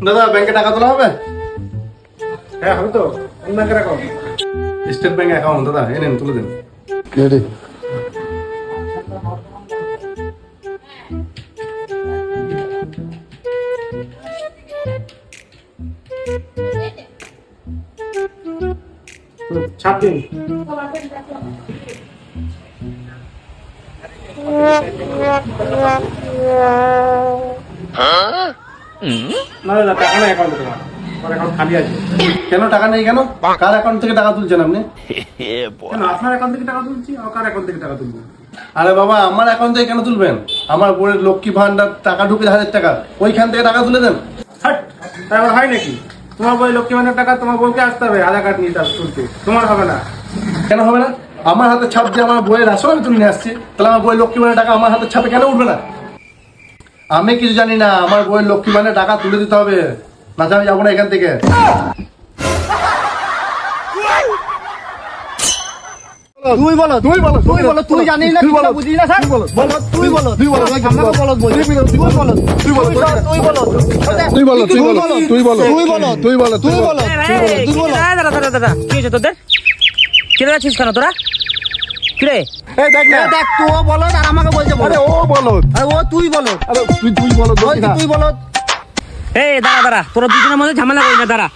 দাদা ব্যাংকে টাকা তোলা হবে? হ্যাঁ হবে তো। কোন ব্যাংকের অ্যাকাউন্ট? স্টেট ব্যাংক অ্যাকাউন্ট দাদা, এই নেন তুলে দিন। ছাপ দিন। না না টাকা নাই অ্যাকাউন্টে তোমার। আমার অ্যাকাউন্ট খালি আছে। কেন টাকা নেই কেন? কার অ্যাকাউন্ট থেকে টাকা তুলছেন আপনি? কেন আপনার অ্যাকাউন্ট থেকে টাকা তুলছি, আর কার অ্যাকাউন্ট থেকে টাকা তুলবো? আরে বাবা, আমার অ্যাকাউন্ট থেকে কেন তুলবেন? আমার বোনের লক্ষ্মী ভান্ডার টাকা ঢুকে 1000 টাকা, ওইখান থেকে টাকা তুলে দেন। হাট, তাই আবার হয় নাকি? তোমার বই লক্ষ্মী ভান্ডার টাকা তোমার বউকে আসতে হবে আধার কার্ড নিয়ে তুলতে, তোমার হবে না। কেন হবে না? আমার হাতে ছাপ দিয়ে আমার বইয়ের রেশন আমি তুলে নিয়ে আসছি, তাহলে আমার বইয়ের লক্ষ্মী ভান্ডার টাকা আমার হাতে ছাপে কেন উঠবে না? আমি কিছু জানি না, আমার বইয়ের লক্ষ্মী ভান্ডার টাকা তুলে দিতে হবে, না আমি যাবো না এখান থেকে। তুই বলো, তুই বলো, তুই বলো, তুই জানিস না, তুই বুঝিস না স্যার, বলো, তুই বলো, তুই বলো, আমাকে বলো, তুই বলো, তুই বলো, তুই বলো, তুই বলো, তুই বলো, তুই বলো, তুই বলো, তুই বলো, তুই বলো, তুই বলো, তুই বলো। দাদা কি হয়েছে তোদের? কেটে যাচ্ছিস কেন তোরা? কিরে এই দেখ না, দেখ তুই বলো আর আমাকে বলছে বলো। আরে ও বলো, আরে ও তুই বলো, আরে তুই বলো, তুই বলো। এই দাঁড়া তোরা দুজনের মধ্যে ঝামেলা করি না, দাঁড়া।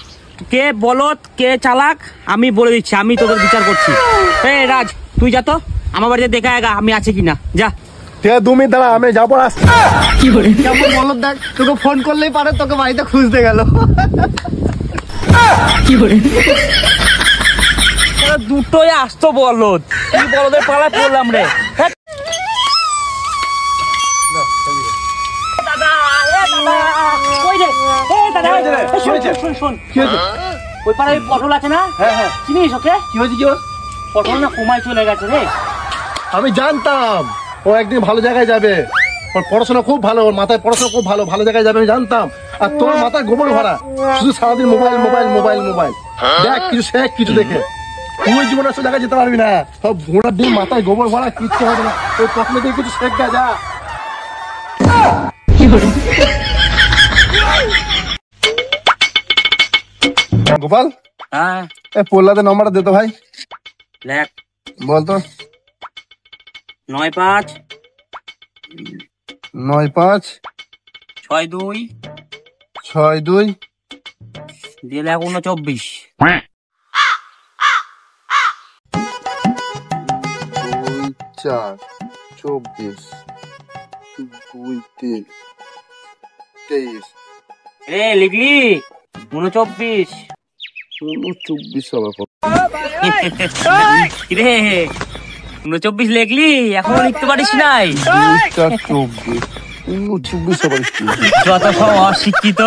কে বলত কে চালাক আমি বলে দিচ্ছি, আমি তোদের বিচার করছি। এই রাজ তুই যা তো আমার বাড়িতে দেখা আগা আমি আছি কিনা, যা। ঠিক আছে 2 মিনিট দাঁড়া, আমি যাবো। কি করে কেমন বলো, দেখ তোকে ফোন করলেই পারে, তোকে বাড়িতে খুঁজতে গেল। কি করে দুটোই আসতো বলত, তুই বলদের পালা পড়লাম রে। ওই পাড়ায় পটল আছে না? হ্যাঁ চিনিস ওকে? কি হয়েছে? কি পটল না কমায় চলে গেছে রে। আমি জানতাম ও একদিন ভালো জায়গায় যাবে, ওর পড়াশোনা খুব ভালো, ওর মাথায় পড়াশোনা খুব ভালো, ভালো জায়গায় যাবে আমি জানতাম। আর তোমার মাথায় গোবর ভরা, শুধু সারাদিন মোবাইল মোবাইল মোবাইল মোবাইল। দেখ কিছু শেখ, কিছু দেখে। তুই জীবনে সব জায়গায় যেতে পারবি না, সব ঘোড়ার দিন মাথায় গোবর ভরা, কিচ্ছু হবে না। ওই প্রথমে দিয়ে কিছু শেখ গা, যা। গোপাল, হ্যাঁ পোল্লাদের নম্বরটা দে তো ভাই। লেখ বলতো। 95 95 62 62 দিয়ে লেখ 29। 4 24 2 3 23। এ লিখলি 29? 24 হবে কত? কিরে 29 লিখলি, এখনো লিখতে পারিস নাই? 24 29 হবে। যত সব অশিক্ষিত।